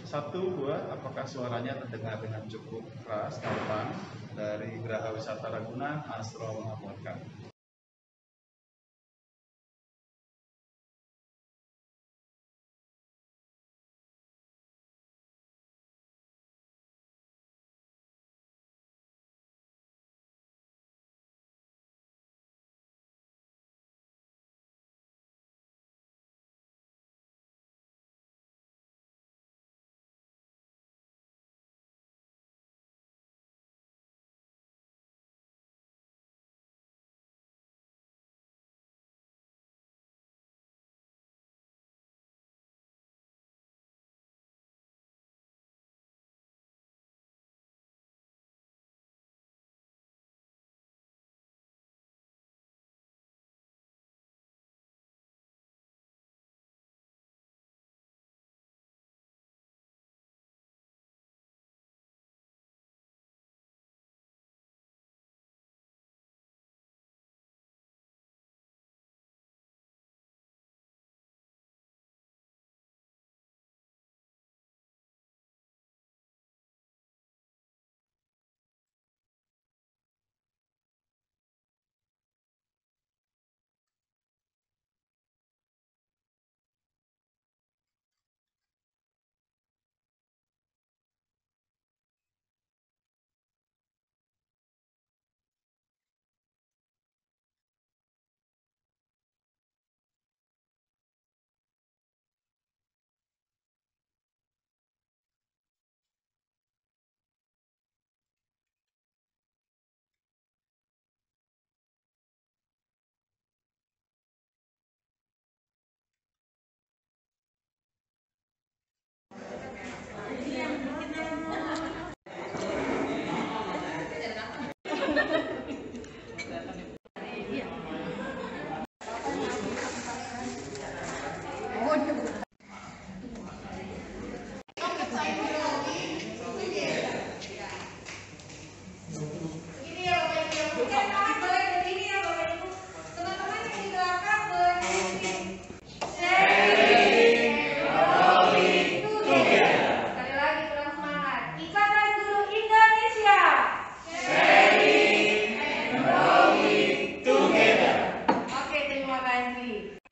Satu, dua, apakah suaranya terdengar dengan cukup keras, gampang dari Geraha Wisata Ragunan, Astro melaporkan.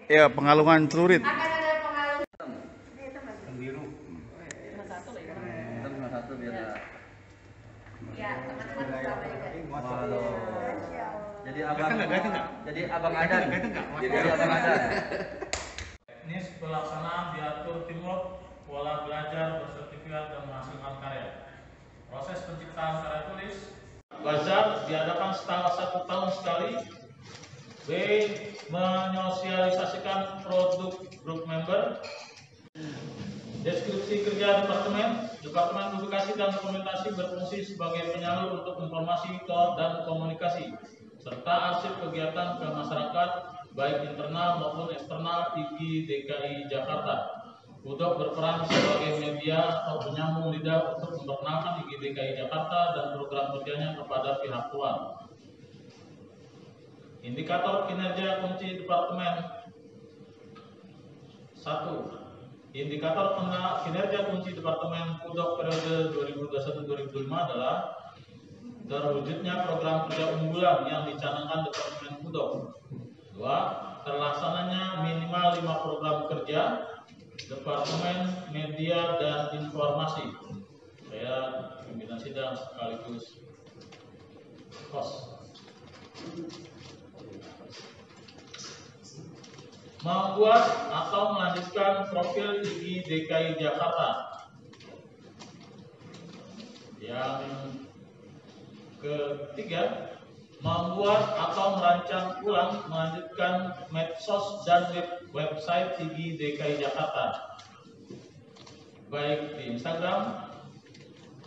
Ya, Pengalungan Celurit. Akan ada pengalungan. Biru. Satu biar. Ya, teman-teman sama juga. Jadi abang ada. Jadi abang ada. Teknis pelaksanaan diatur teamwork, pola belajar, bersertifikat dan menghasilkan karya. Proses penciptaan karya tulis. Bazar diadakan setengah 1 tahun sekali. B. Menyosialisasikan produk grup member. Deskripsi kerja Departemen Publikasi dan Dokumentasi berfungsi sebagai penyalur untuk informasi dan komunikasi, serta arsip kegiatan ke masyarakat, baik internal maupun eksternal IG DKI Jakarta. Budok berperan sebagai media atau penyambung lidah untuk memperkenalkan IG DKI Jakarta dan program kerjanya kepada pihak luar. Indikator kinerja kunci Departemen. 1. Indikator kinerja kunci Departemen Budok periode 2021-2025 adalah terwujudnya program kerja unggulan yang dicanangkan Departemen Budok. 2. Terlaksananya minimal 5 program kerja Departemen Media dan Informasi. Saya pimpinan sidang sekaligus host. Membuat atau melanjutkan profil IG DKI Jakarta. Yang ketiga, membuat atau merancang ulang melanjutkan medsos dan website IG DKI Jakarta, baik di Instagram,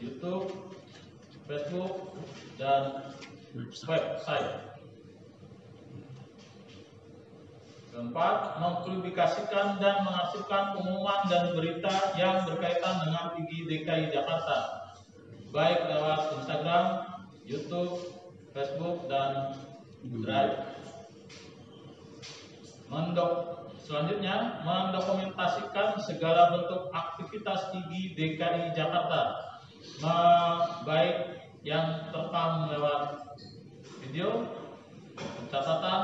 YouTube, Facebook, dan website. Keempat, mempublikasikan dan mengarsipkan pengumuman dan berita yang berkaitan dengan IG DKI Jakarta, baik lewat Instagram, YouTube, Facebook, dan Drive. Selanjutnya, mendokumentasikan segala bentuk aktivitas IG DKI Jakarta, baik yang terekam lewat video, pencatatan,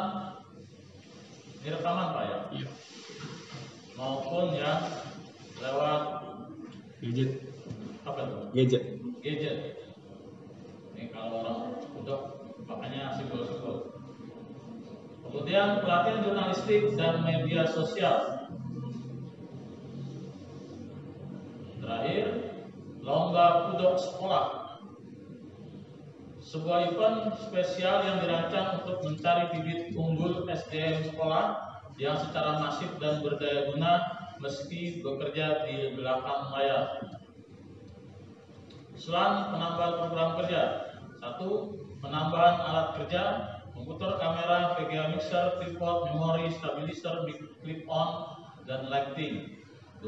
ini rekaman Pak ya? Iya. Maupun yang lewat gadget. Apa itu? Gadget. Ini kalau orang udah makanya simbol-simbol. Kemudian pelatihan jurnalistik dan media sosial. Terakhir, lomba pudok sekolah. Sebuah event spesial yang dirancang untuk mencari bibit unggul SDM sekolah yang secara masif dan berdaya guna meski bekerja di belakang layar. Usulan penambahan program kerja. 1. Penambahan alat kerja, komputer, kamera, VGA mixer, tripod, memori, stabilizer, clip on, dan lighting. 2.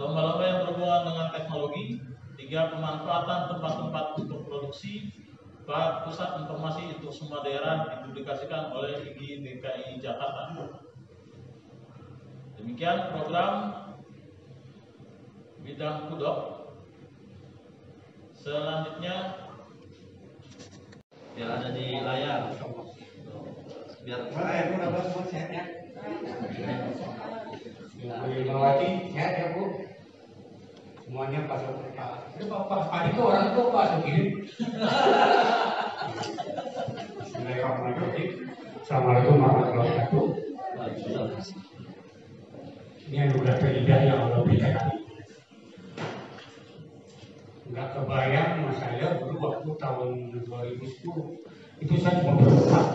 Lomba-lomba yang berhubungan dengan teknologi. 3. Pemanfaatan tempat-tempat untuk produksi. 4. Pusat informasi untuk semua daerah dipublikasikan oleh IG DKI Jakarta. Demikian program bidang pudok. Selanjutnya Biar ada di layar. Biar Melewati sehat ya Bu. Semuanya Pak itu Pak itu orang itu Pak Sugiri. Assalamualaikum warahmatullahi wabarakatuh. Ini anugerah terindah yang Allah berikan kami. Enggak kebayang mas saya dulu waktu tahun 2010 itu saya cuma berempat.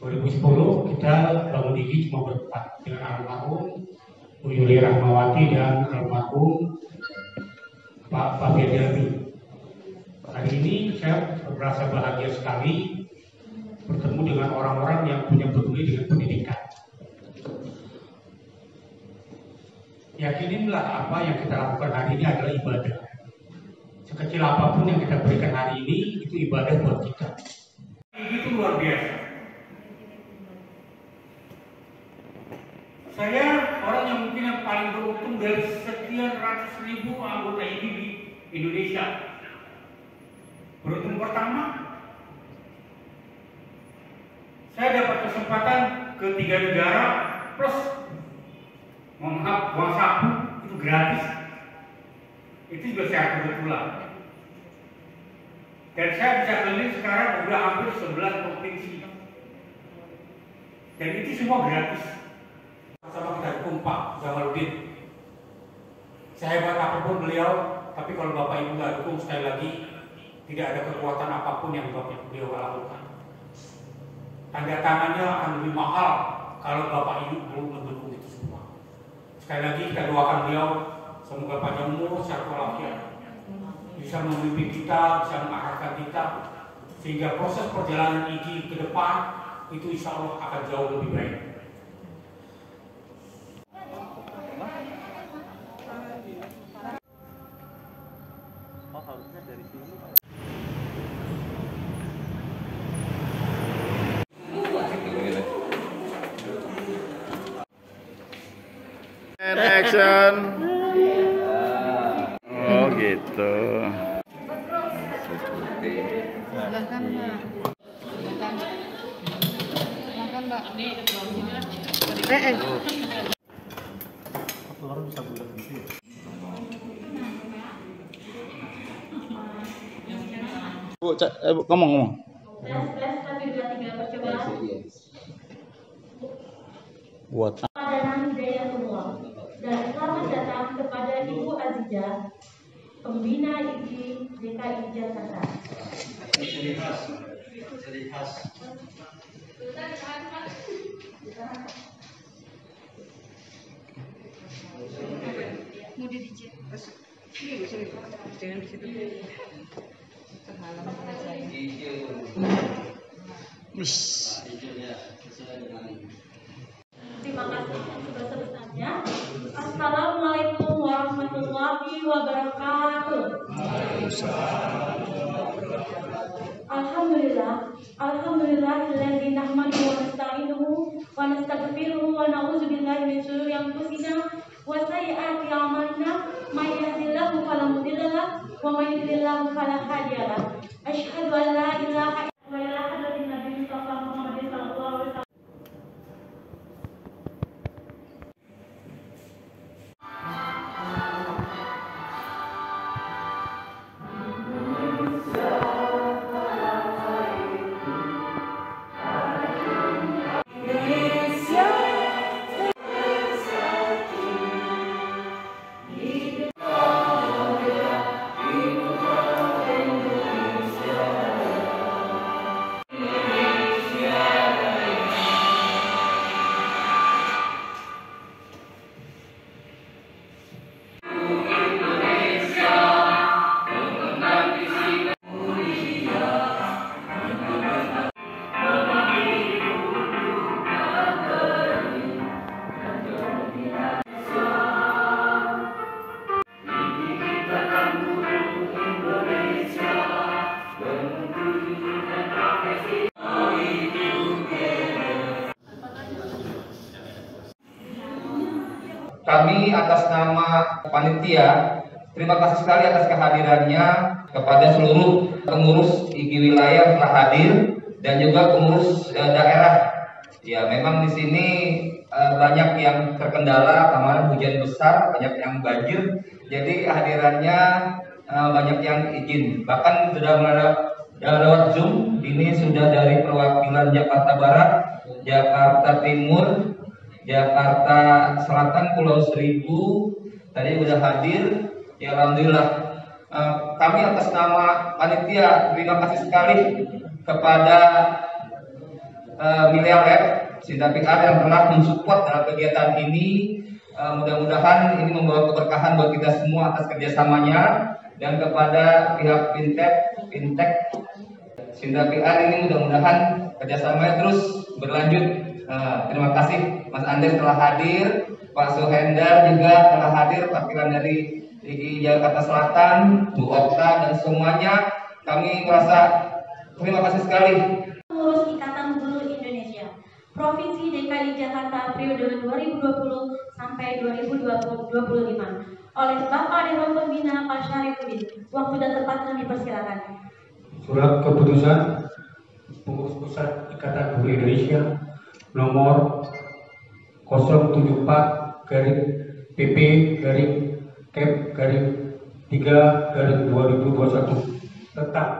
2010 kita bangun diri cuma berempat dengan almarhum Bu Yuli Rahmawati dan almarhum Pak Firdiani. Hari ini saya merasa bahagia sekali bertemu dengan orang-orang yang punya peduli dengan pendidikan. Yakinilah apa yang kita lakukan hari ini adalah ibadah. Sekecil apapun yang kita berikan hari ini itu ibadah buat kita. Itu luar biasa. Saya orang yang mungkin yang paling beruntung dari sekian ratus ribu anggota ID di Indonesia. Beruntung pertama, saya dapat kesempatan ke 3 negara plus uang saku itu gratis. Itu juga saya kebetulan. Dan saya bisa keliling sekarang udah hampir 11 provinsi. Dan itu semua gratis. Sama kita dukung Pak Jamaludin. Sehebat apapun beliau, tapi kalau Bapak Ibu nggak dukung, sekali lagi tidak ada kekuatan apapun yang beliau lakukan. Tanda tangannya akan lebih mahal kalau Bapak Ibu belum mendukung itu semua. Sekali lagi kita doakan beliau, semoga panjang umur, sehat walafiat, bisa memimpin kita, bisa mengarahkan kita, sehingga proses perjalanan IG ke depan itu insya Allah akan jauh lebih baik. Harusnya dari sini. Action. Oh gitu. Silakan Mbak. Silakan Mbak. Orang bisa bulat gitu ya? Bu, ngomong. Tes 1, 2, 3 percobaan. Buat. Pada Hidayah semua. Dan selamat datang kepada Ibu Azizah, Pembina IG DKI Jakarta. Mau di DJ. Jangan di situ. Terhalang sama saya. Terima kasih sebesar-besarnya. Assalamualaikum warahmatullahi wabarakatuh. Alhamdulillah, alhamdulillahilladzi nahmaduhu wa nasta'inuhu wa ونستغفره ونعوذ بالله من شرور أنفسنا وسيئات أعمالنا من يهد الله فلا مضل له ومن يضلل له فلا هادي له أشهد أن لا إله إلا الله وحده النبي المصطفى محمد صلى الله عليه وسلم. Kami atas nama panitia terima kasih sekali atas kehadirannya kepada seluruh pengurus IGI wilayah yang telah hadir dan juga pengurus daerah. Ya, memang di sini banyak yang terkendala, kemarin hujan besar, banyak yang banjir, jadi kehadirannya banyak yang izin. Bahkan sudah lewat Zoom, ini sudah dari perwakilan Jakarta Barat, Jakarta Timur, Jakarta Selatan, Pulau Seribu tadi sudah hadir. Ya, alhamdulillah. Kami atas nama panitia terima kasih sekali kepada Milea Lab Sinta PR yang telah mensupport dalam kegiatan ini. Mudah-mudahan ini membawa keberkahan buat kita semua atas kerjasamanya, dan kepada pihak fintech Sinta PR ini mudah-mudahan kerjasamanya terus berlanjut. Terima kasih Mas Andes telah hadir, Pak Suhendar juga telah hadir, wakilan dari IGI Jakarta Selatan, Bu Okta dan semuanya. Kami merasa terima kasih sekali. Pengurus Ikatan Guru Indonesia Provinsi DKI Jakarta periode 2020 sampai 2025 oleh Bapak Dewan Pembina Pak Syarifudin. Waktu dan tempat kami persilakan. Surat keputusan Pengurus Pusat Ikatan Guru Indonesia nomor 074/PP/Cap/3/2021 tentang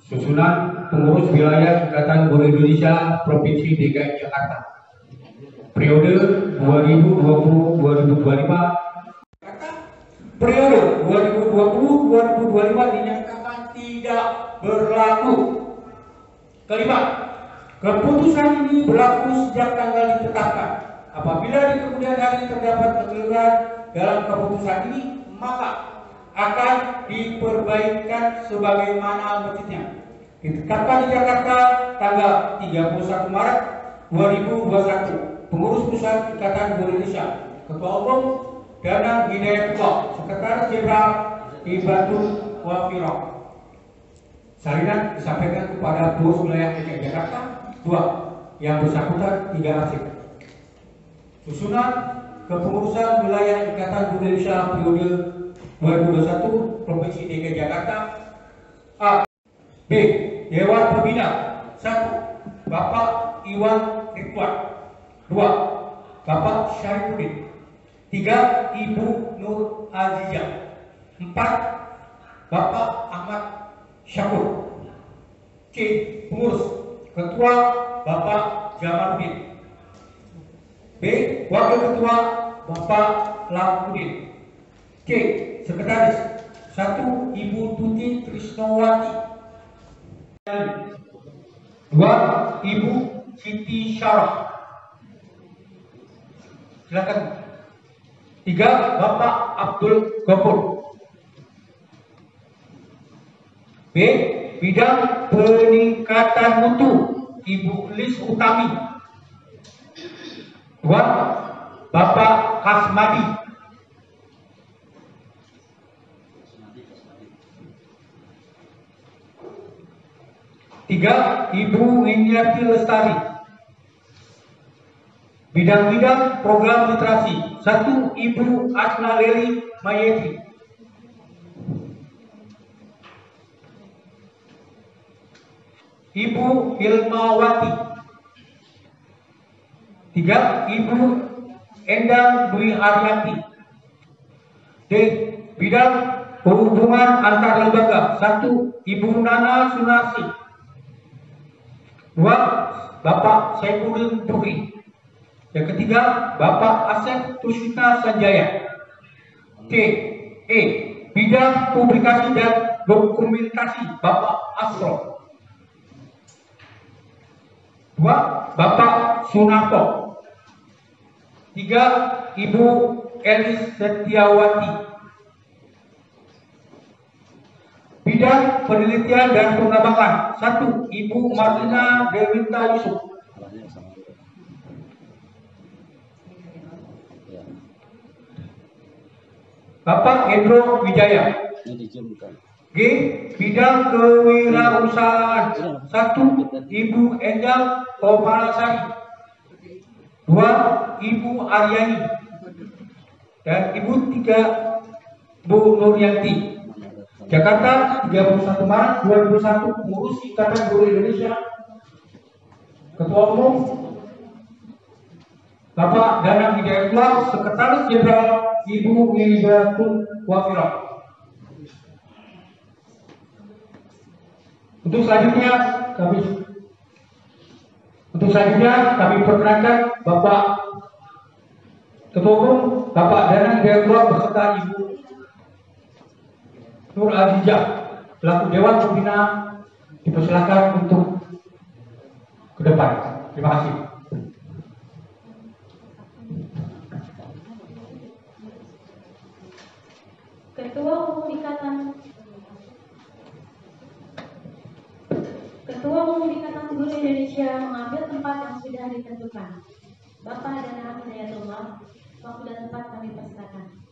susunan pengurus wilayah Ikatan Guru Indonesia Provinsi DKI Jakarta periode 2020-2025. Periode 2020-2025 dinyatakan tidak berlaku. Kelima, keputusan ini berlaku sejak tanggal ditetapkan. Apabila di kemudian hari terdapat kekeliruan dalam keputusan ini, maka akan diperbaikan sebagaimana mestinya. Ditetapkan di Jakarta tanggal 31 Maret 2021. Pengurus Pusat Ikatan Guru Indonesia, Ketua Umum Danang Hidayatullah, Sekretaris Jenderal Ibatul Wafiro. Salinan disampaikan kepada pengurus wilayah DKI Jakarta 2 yang bersangkutan 3 arsip. Susunan kepengurusan wilayah Ikatan Guru Indonesia periode 2021 Provinsi DKI Jakarta. A. B. Dewan Pembina. 1. Bapak Iwan Ridwan. 2. Bapak Syarifudin. 3. Ibu Nur Azizah. 4. Bapak Ahmad Syakur. C. Pengurus. Ketua Bapak Jamaluddin. B. Wakil Ketua Bapak Lamudin. C. Sekretaris 1. Ibu Tuti Trisnowati. 2. Ibu Siti Syarah. Silakan. 3. Bapak Abdul Ghafur. B. Bidang peningkatan mutu Ibu Lis Utami. 2. Bapak Kasmadi. 3. Ibu Winiati Lestari. Bidang-bidang program literasi. 1. Ibu Asna Leli Mayeti. Ibu Hilmawati. 3. Ibu Endang Dwi Haryati. D. Bidang perhubungan antar lembaga. 1. Ibu Nana Sunarsi. 2. Bapak Saifuddin Putri. Yang ketiga, Bapak Asep Tusita Sanjaya. C. Bidang publikasi dan dokumentasi, Bapak Asro. 2. Bapak Sunarto. 3. Ibu Elis Setiawati. Bidang penelitian dan pengembangan. 1. Ibu Marlina Dewinta Yusuf. Bapak Hendro Wijaya. G. Bidang kewirausahaan. 1. Ibu Enjal Komalasari. 2. Ibu Aryani. Dan Ibu 3. Bu Nuryanti. Jakarta, 31 Maret 2001. Pengurus Ikatan Guru Indonesia. Ketua Umum Bapak Danang Hidayatullah, Sekretaris Jenderal Ibu Wibatul Wafira. Untuk selanjutnya kami perkenalkan Bapak Ketua Umum Bapak Danang Hidayatullah beserta Ibu Nur Azizah selaku Dewan Pembina dipersilakan untuk ke depan. Terima kasih. Ketua Umum Ikatan Guru Indonesia mengambil tempat yang sudah ditentukan. Bapak Danang Hidayatullah, waktu dan tempat kami persilakan.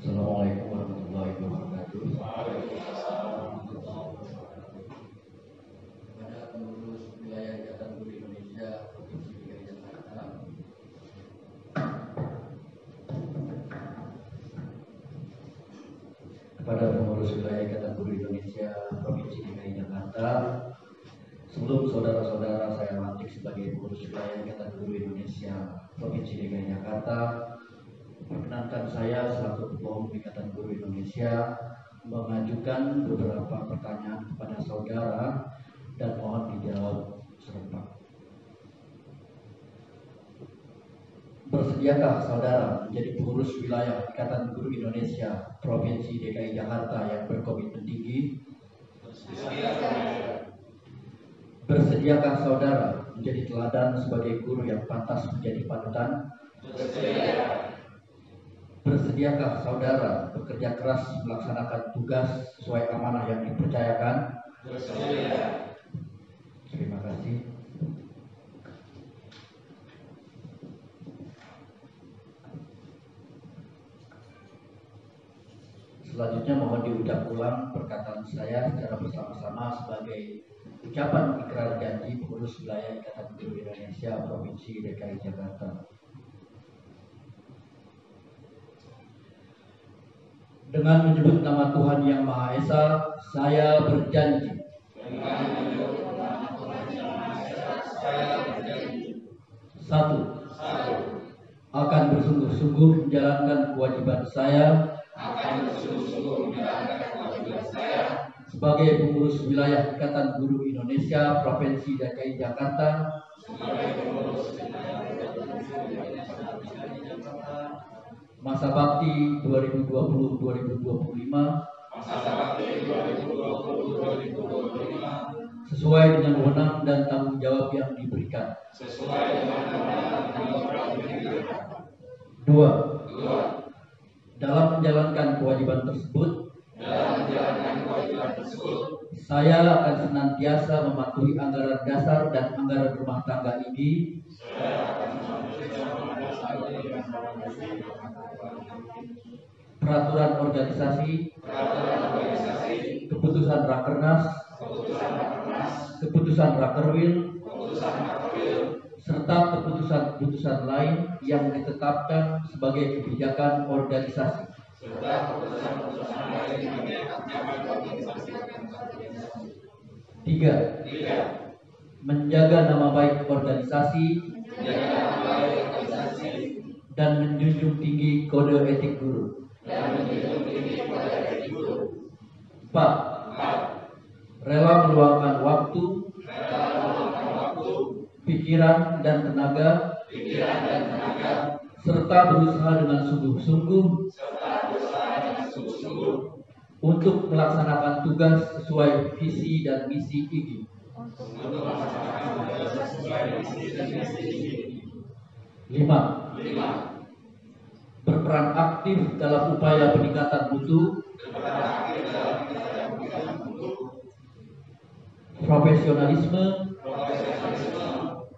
Assalamualaikum warahmatullahi wabarakatuh. Kepada pengurus wilayah Ikatan Guru Indonesia Provinsi DKI Jakarta, kepada pengurus wilayah Ikatan Guru Indonesia Provinsi DKI Jakarta, sebelum saudara-saudara saya lantik sebagai pengurus wilayah Ikatan Guru Indonesia Provinsi DKI Jakarta, perkenankan saya selaku Ketua Umum Ikatan Guru Indonesia mengajukan beberapa pertanyaan kepada saudara dan mohon dijawab serempak. Bersediakah saudara menjadi pengurus wilayah Ikatan Guru Indonesia Provinsi DKI Jakarta yang berkomitmen tinggi? Bersediakah saudara menjadi teladan sebagai guru yang pantas menjadi panutan? Bersediakah saudara bekerja keras melaksanakan tugas sesuai amanah yang dipercayakan? Bersedia. Terima kasih. Selanjutnya mohon diucap ulang perkataan saya secara bersama-sama sebagai ucapan ikrar janji pengurus wilayah Ikatan Guru Indonesia Provinsi DKI Jakarta. Dengan menyebut nama Tuhan Yang Maha Esa, saya berjanji. Satu, akan bersungguh-sungguh menjalankan kewajiban saya sebagai pengurus wilayah Ikatan Guru Indonesia Provinsi DKI Jakarta masa bakti 2020-2025 sesuai dengan wewenang dan tanggung jawab yang diberikan. Dua, dalam menjalankan kewajiban tersebut, saya akan senantiasa mematuhi anggaran dasar dan anggaran rumah tangga ini peraturan organisasi, keputusan Rakernas, keputusan Rakerwil, serta keputusan-keputusan lain yang ditetapkan sebagai kebijakan organisasi. Tiga, menjaga nama baik organisasi dan menjunjung tinggi kode etik guru. 4. Rela meluangkan waktu, pikiran dan tenaga, serta berusaha dengan sungguh-sungguh untuk melaksanakan tugas sesuai visi dan misi IGI. 5. Berperan aktif dalam upaya peningkatan mutu, profesionalisme,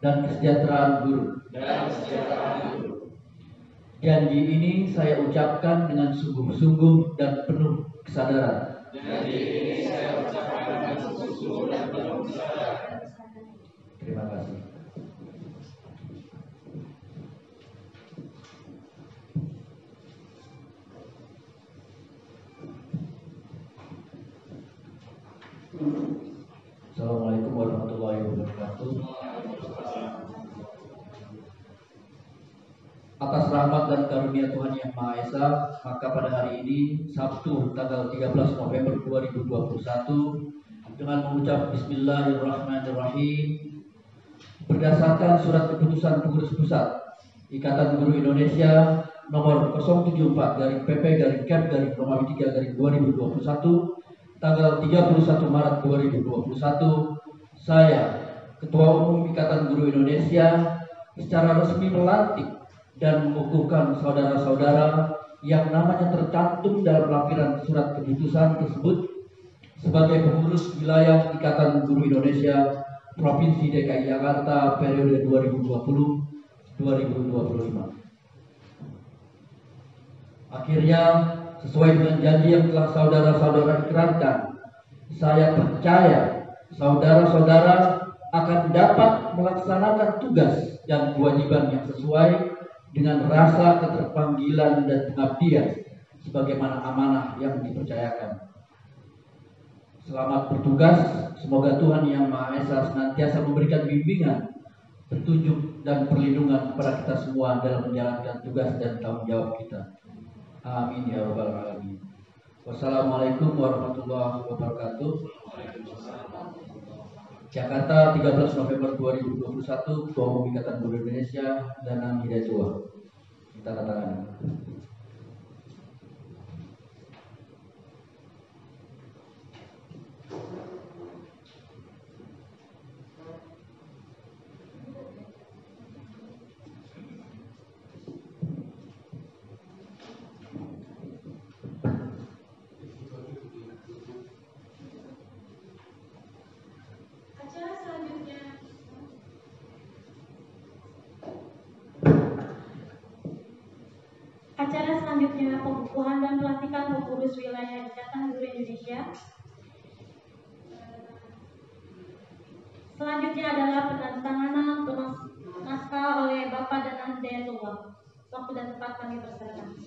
dan kesejahteraan guru. Janji ini saya ucapkan dengan sungguh-sungguh dan penuh kesadaran. Terima kasih. Assalamualaikum warahmatullahi wabarakatuh. Atas rahmat dan karunia Tuhan Yang Maha Esa, maka pada hari ini Sabtu tanggal 13 November 2021 dengan mengucap Bismillahirrahmanirrahim, berdasarkan surat keputusan pengurus pusat Ikatan Guru Indonesia nomor 074/PP/Cap/Romawi 3/2021 tanggal 31 Maret 2021, saya Ketua Umum Ikatan Guru Indonesia secara resmi melantik dan mengukuhkan saudara-saudara yang namanya tercantum dalam lampiran surat keputusan tersebut sebagai pengurus wilayah Ikatan Guru Indonesia Provinsi DKI Jakarta periode 2020-2025. Akhirnya, sesuai dengan janji yang telah saudara-saudara ikrarkan, saya percaya saudara-saudara akan dapat melaksanakan tugas dan kewajiban yang sesuai dengan rasa keterpanggilan dan pengabdian sebagaimana amanah yang dipercayakan. Selamat bertugas, semoga Tuhan Yang Maha Esa senantiasa memberikan bimbingan, petunjuk dan perlindungan kepada kita semua dalam menjalankan tugas dan tanggung jawab kita. Amin ya rabbal alamin. Wassalamualaikum warahmatullahi wabarakatuh. Jakarta, 13 November 2021, Ketua Umum Ikatan Guru Indonesia, Danang Hidayatullah. Tanda tangan. Acara selanjutnya pengukuhan dan pelantikan pengurus wilayah Ikatan Guru Indonesia. Selanjutnya adalah penandatanganan naskah oleh Bapak Danang Hidayatullah. Waktu dan tempat kami persilakan.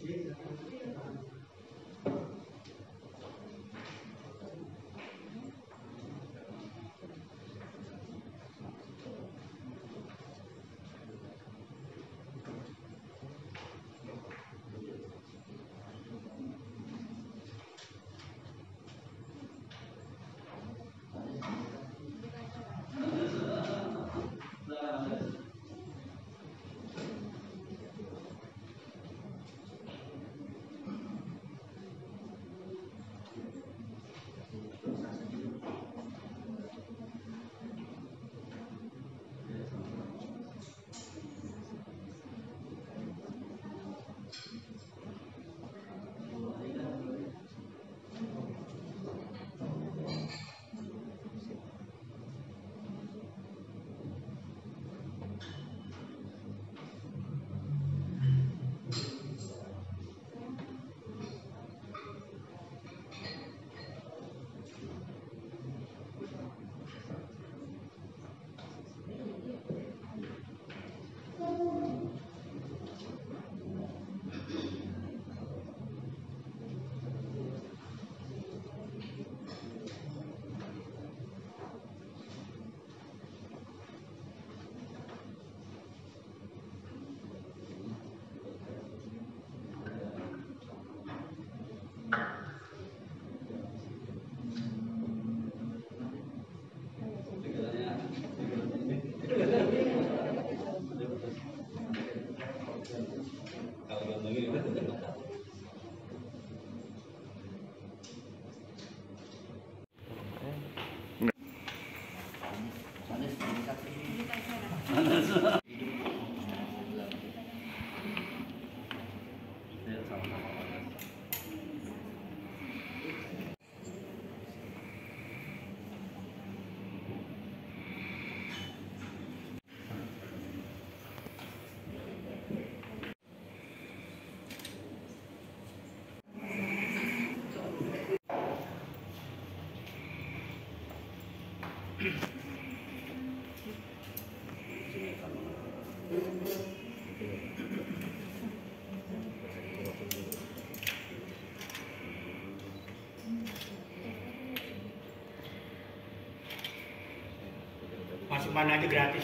Masuk mana aja gratis.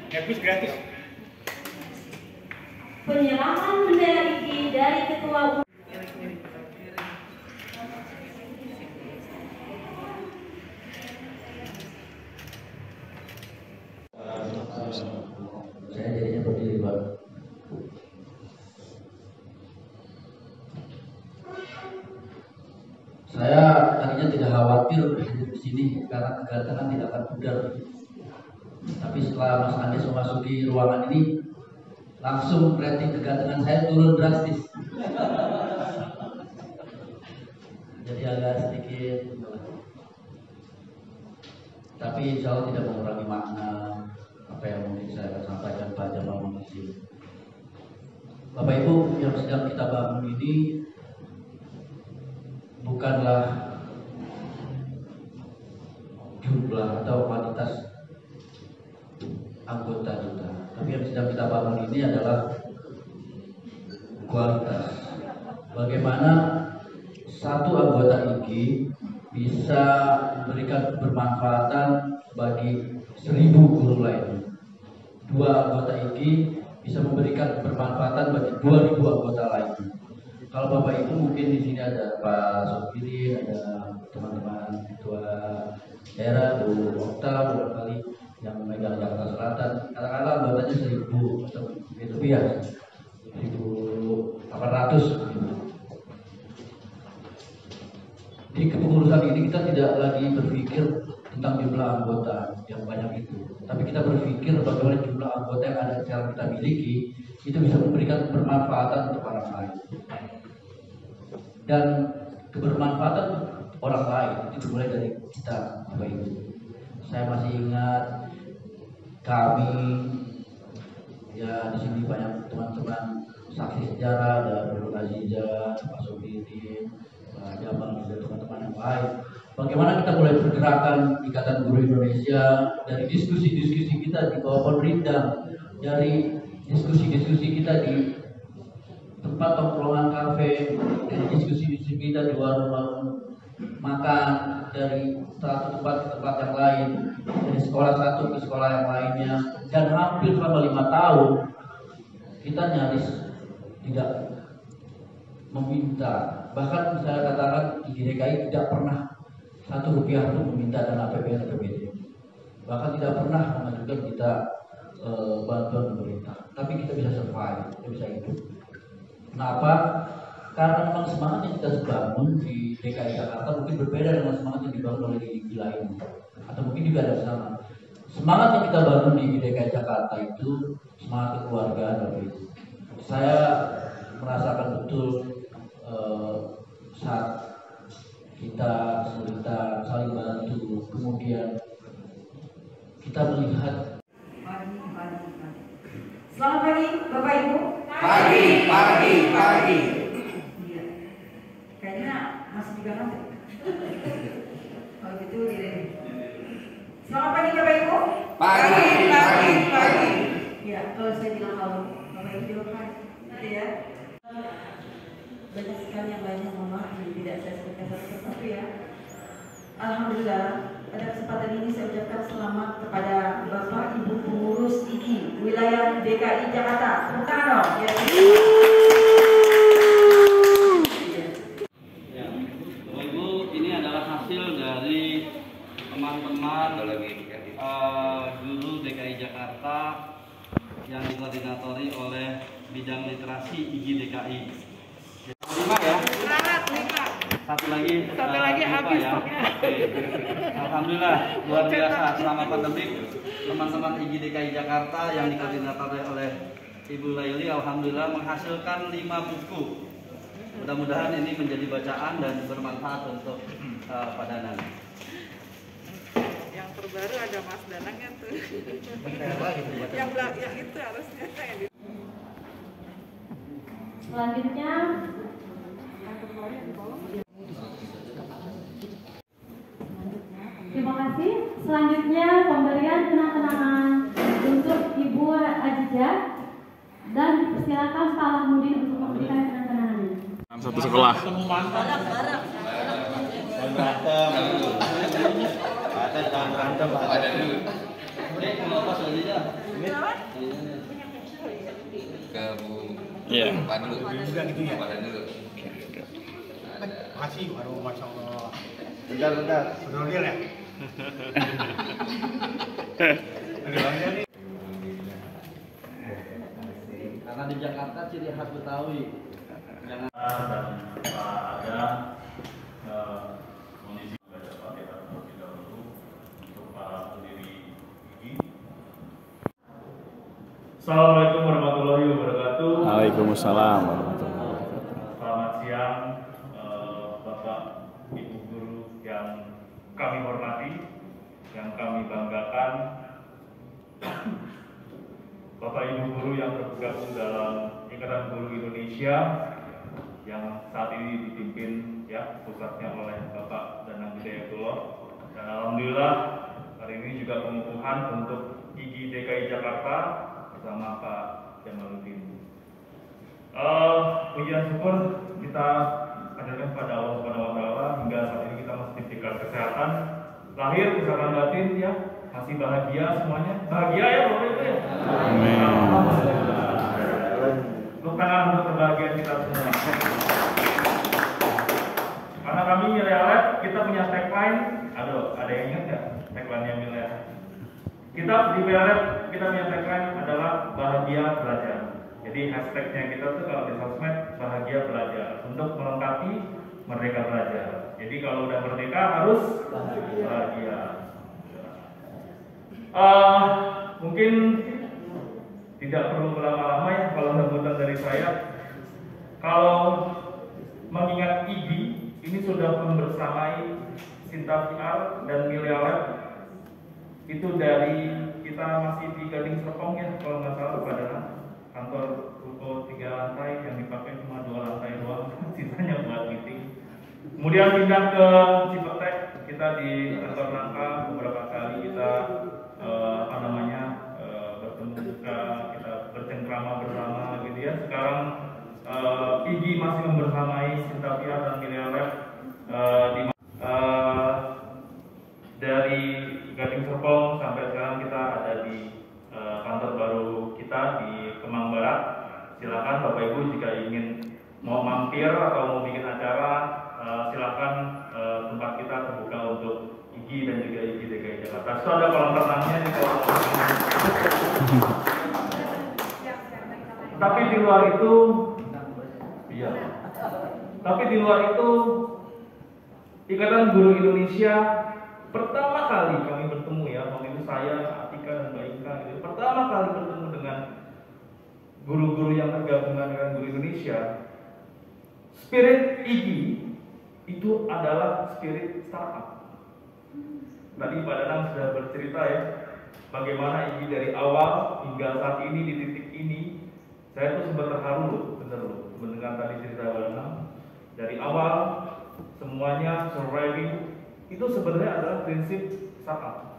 Habis gratis. Penyerahan bendera IGI dari Ketua Umum. Saya jadinya berdiri, Pak. Saya tadinya tidak khawatir hadir di sini karena kedatangan tidak akan pudar. Tapi setelah Mas Anies memasuki ruangan ini, langsung rating kedatangan saya turun drastis. Jadi agak sedikit, tapi insya Allah tidak mengurangi makna apa yang mungkin saya sampaikan pada malam ini. Bapak Ibu yang sedang kita bangun ini bukanlah jumlah atau kuantitas anggota kita, tapi yang sedang kita bangun ini adalah kualitas. Bagaimana satu anggota IGI bisa memberikan bermanfaatan bagi 1000 guru lainnya. 2 anggota IGI bisa memberikan bermanfaatan bagi 2000 anggota lainnya. Kalau Bapak Ibu mungkin di sini ada Pak Sopiri, ada teman-teman ketua daerah, Bu Okta, barangkali yang memegang Jakarta Selatan. Katakanlah anggotanya 1000 atau lebih ya, 1800. Di kepengurusan ini kita tidak lagi berpikir tentang jumlah anggota yang banyak itu, tapi kita berpikir bagaimana jumlah anggota yang ada sekarang kita miliki itu bisa memberikan bermanfaatan untuk orang lain. Dan kebermanfaatan orang lain itu dimulai dari kita, Bapak Ibu. Saya masih ingat kami Ya di sini banyak teman-teman saksi sejarah, ada Dr. Aziza, Pak Sofiuddin, Pak Jamal, dan teman-teman yang lain. Bagaimana kita mulai pergerakan Ikatan Guru Indonesia dari diskusi-diskusi kita di bawah pohon rindang, dari diskusi-diskusi kita di tempat tongkrongan kafe, dari diskusi-diskusi kita di warung-warung makan, dari satu tempat ke tempat yang lain, dari sekolah satu ke sekolah yang lainnya, dan hampir selama 5 tahun kita nyaris tidak meminta, bahkan saya katakan di DKI tidak pernah Rp1 pun meminta dana APBN APBD, bahkan tidak pernah mengajukan kita bantuan pemerintah, tapi kita bisa survive, kita bisa hidup. Kenapa? Karena memang semangat yang kita bangun di DKI Jakarta mungkin berbeda dengan semangat yang dibangun oleh di lain, atau mungkin juga ada sama. Semangat yang kita bangun di DKI Jakarta itu semangat kekeluargaan Bapak Ibu. Saya merasakan betul saat kita saling bantu, kemudian kita melihat. Selamat pagi Bapak Ibu. Pagi. Iya. Kayaknya masih 3 nanti. Kalau gitu gini. Selamat pagi Bapak Ibu. Pagi. Iya, kalau saya bilang halo, Bapak Ibu juga kan. Ya. Banyak sekali yang lainnya, mohon maaf tidak saya sebutkan satu-satu ya. Alhamdulillah, pada kesempatan ini saya ucapkan selamat kepada Bapak Ibu pengurus IGI wilayah DKI Jakarta. Tepuk tangan dong. Ya. Ya, Bapak Ibu, ini adalah hasil dari teman-teman guru DKI Jakarta yang dikoordinatori oleh bidang literasi IGI DKI. 5 ya? 5. Satu lagi habis ya. Oke. Alhamdulillah luar biasa selama pandemi teman-teman IGI DKI Jakarta yang dikoordinatori oleh Ibu Laili alhamdulillah menghasilkan 5 buku. Mudah-mudahan ini menjadi bacaan dan bermanfaat untuk Pak Danang. Yang terbaru ada Mas Danang kan tuh. yang itu harusnya Selanjutnya terima kasih. Selanjutnya pemberian kenang-kenangan untuk Ibu Aziza dan persilakan Pak Alhamudin untuk memberikan kenang-kenangannya. Satu sekolah. Iya. Makasih, aduh masya Allah. Bentar. Betul dia ya. Karena di Jakarta ciri khas Betawi. Dan ada kondisi baca Fatihah terlebih dahulu untuk para pendiri IGI. Assalamualaikum warahmatullahi wabarakatuh. Waalaikumsalam warahmatullahi wabarakatuh. Selamat siang Bapak Ibu Guru yang kami hormati, yang kami banggakan, Bapak Ibu Guru yang tergabung dalam Ikatan Guru Indonesia yang saat ini dipimpin ya pusatnya oleh Bapak Danang Hidayatullah, dan alhamdulillah hari ini juga pengukuhan untuk IGI DKI Jakarta bersama Pak Jamaluddin. Pujian syukur kita hadirkan kepada Allah Subhanahu wa taala hingga saat ini kita masih diberikan kesehatan lahir kesehatan batin ya, masih bahagia semuanya. Bahagia ya Bapak Ibu ya. Amin. Tepuk tangan untuk kebahagiaan kita semua. Karena kami Milealet kita punya tagline, ada yang ingat nggak tagline-nya Milealet? Kita di Milealet kita punya tagline adalah bahagia belajar. Jadi hashtagnya kita tuh kalau di sosmed bahagia belajar untuk melengkapi merdeka belajar. Jadi kalau udah merdeka harus bahagia. Mungkin tidak perlu berlama-lama ya kalau sambutan dari saya. Kalau mengingat IGI ini sudah membersamai Sinta PR dan Milealet itu dari kita masih di Gading Serpong ya, kalau nggak salah pada kantor ruko 3 lantai yang dipakai cuma 2 lantai doang, sisanya buat meeting. Kemudian pindah ke Cipete, kita di kantor Nangka beberapa kali kita bertemu juga, kita bercengkrama bersama gitu ya. Sekarang Igi masih membersamai Sintavia dan Milea Lab dari Gading Serpong sampai sekarang kita ada di kantor baru kita di Kemang Barat. Silakan Bapak Ibu jika ingin mau mampir atau mau bikin acara, silakan tempat kita terbuka untuk IGI dan juga IGI DKI Jakarta. So ada kolam renangnya di kolam renang. Tapi di luar itu, iya. Tapi di luar itu, Ikatan Guru Indonesia pertama kali kami bertemu ya, waktu itu saya, Atika dan Mbak Ika gitu. Pertama kali bertemu dengan guru-guru yang tergabung dengan Guru Indonesia. Spirit IGI itu adalah spirit startup. Tadi Pak Danang sudah bercerita ya, bagaimana IGI dari awal hingga saat ini di titik ini. Saya tuh sempat terharu loh, bener loh, mendengar tadi cerita Pak Danang. Dari awal semuanya surviving itu sebenarnya adalah prinsip startup.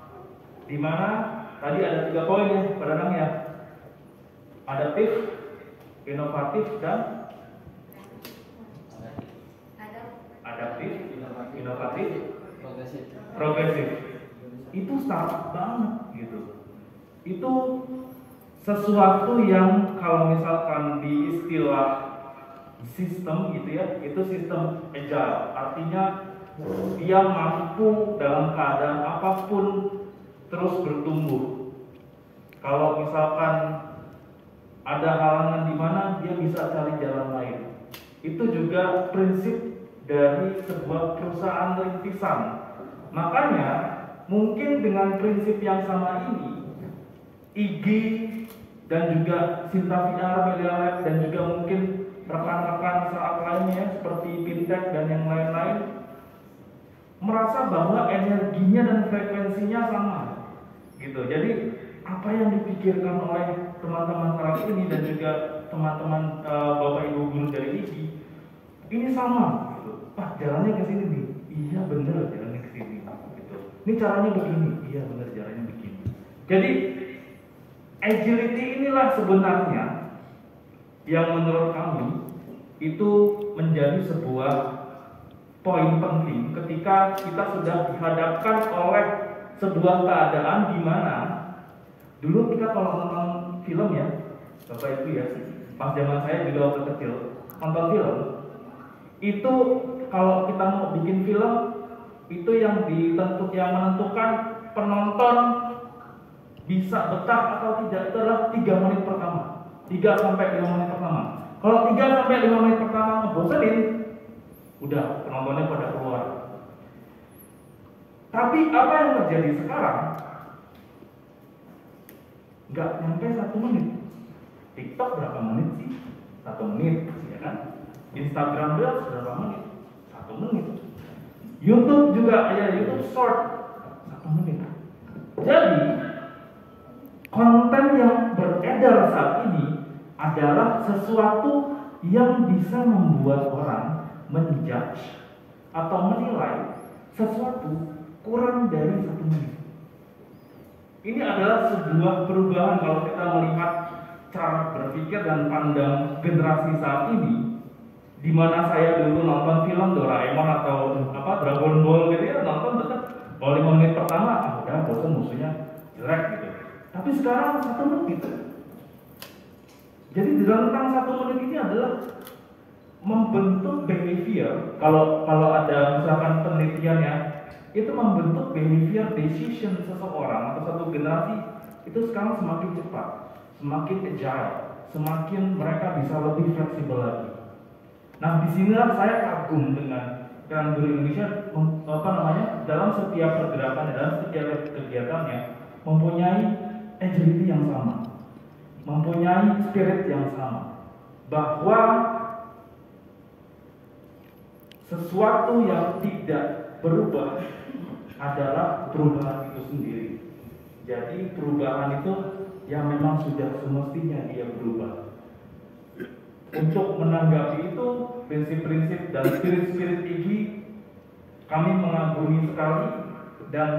Di mana tadi ada 3 poin ya, Pak Danang ya. Adaptif, inovatif, dan inovatif, progresif. Itu startup banget gitu. Itu sesuatu yang kalau misalkan di istilah sistem gitu ya, itu sistem agile. Artinya dia mampu dalam keadaan apapun terus bertumbuh. Kalau misalkan ada halangan di mana, dia bisa cari jalan lain. Itu juga prinsip dari sebuah perusahaan rintisan. Makanya mungkin dengan prinsip yang sama ini, IGI dan juga Sintavia, Milea Lab, dan juga mungkin rekan-rekan startup lainnya seperti fintech dan yang lain-lain merasa bahwa energinya dan frekuensinya sama gitu. Jadi apa yang dipikirkan oleh teman-teman kelas ini dan juga teman-teman Bapak Ibu guru dari IGI ini sama gitu. Pak, jalannya ke sini nih. Iya bener jalannya ke sini gitu. Ini caranya begini. Iya bener caranya begini. Jadi agility inilah sebenarnya yang menurut kami itu menjadi sebuah poin penting ketika kita sudah dihadapkan oleh sebuah keadaan di mana dulu kita kalau nonton film ya, Bapak Ibu ya, pas zaman saya juga waktu kecil nonton film itu kalau kita mau bikin film itu yang menentukan penonton bisa betah atau tidak itu adalah 3 menit pertama, 3 sampai 5 menit pertama. Kalau 3 sampai 5 menit pertama ngebosenin, udah penontonnya pada keluar. Tapi apa yang terjadi sekarang? Nggak nyampe 1 menit. TikTok berapa menit sih? 1 menit, ya kan? Instagram Reels berapa menit? 1 menit. YouTube juga ya, YouTube Short 1 menit. Jadi konten yang beredar saat ini adalah sesuatu yang bisa membuat orang menjudge atau menilai sesuatu kurang dari 1 menit. Ini adalah sebuah perubahan kalau kita melihat cara berpikir dan pandang generasi saat ini, di mana saya dulu nonton film Doraemon atau Dragon Ball gitu ya, nonton tetap kalau 5 menit pertama udah bosan, musuhnya jelek gitu. Tapi sekarang 1 menit. Jadi di rentang 1 menit ini adalah membentuk behavior. Kalau ada misalkan penelitiannya, itu membentuk behavior decision seseorang atau satu generasi itu sekarang semakin cepat, semakin agile, semakin mereka bisa lebih fleksibel lagi. Nah, disinilah saya kagum dengan Guru Indonesia dalam setiap pergerakannya, dalam setiap kegiatannya mempunyai agility yang sama, mempunyai spirit yang sama, bahwa sesuatu yang tidak berubah adalah perubahan itu sendiri. Jadi perubahan itu yang memang sudah semestinya dia berubah. Untuk menanggapi itu, prinsip-prinsip dan spirit-spirit IGI kami mengagumi sekali, dan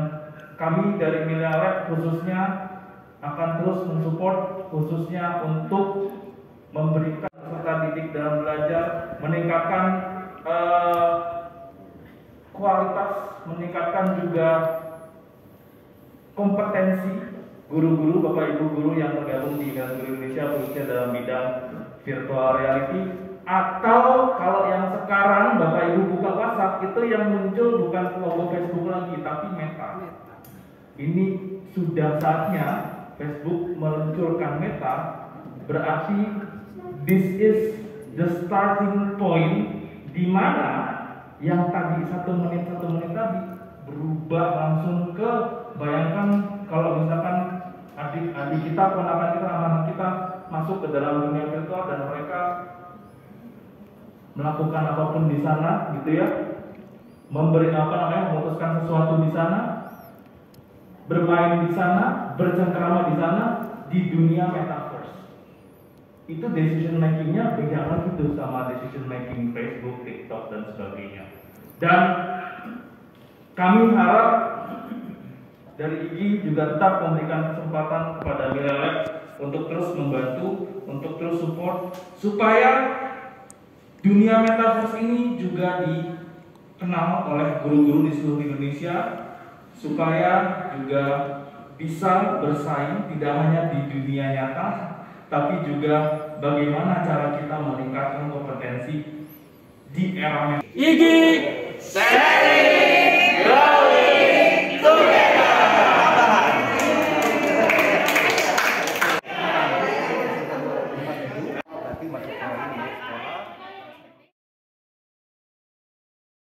kami dari Millennial Lab khususnya akan terus mensupport, khususnya untuk memberikan peserta didik dalam belajar, meningkatkan kualitas, meningkatkan juga kompetensi guru-guru, bapak ibu guru yang tergabung di Ikatan Guru Indonesia khususnya dalam bidang virtual reality. Atau kalau yang sekarang bapak ibu buka WhatsApp itu yang muncul bukan logo Facebook lagi tapi Meta. Ini sudah saatnya Facebook meluncurkan Meta, berarti this is the starting point di mana yang tadi 1 menit tadi berubah langsung ke, bayangkan kalau misalkan adik-adik kita, ponakan kita, anak kita masuk ke dalam dunia virtual dan mereka melakukan apapun di sana, gitu ya, memutuskan sesuatu di sana, bermain di sana, bercengkrama di sana, di dunia metaverse. Itu decision makingnya beda lagi tuh sama decision making Facebook, TikTok dan sebagainya. Dan kami harap dari IGI juga tetap memberikan kesempatan kepada Millennial Lab untuk terus membantu, untuk terus support supaya dunia metaverse ini juga dikenal oleh guru-guru di seluruh Indonesia, supaya juga bisa bersaing tidak hanya di dunia nyata, tapi juga bagaimana cara kita meningkatkan kompetensi di era IGI.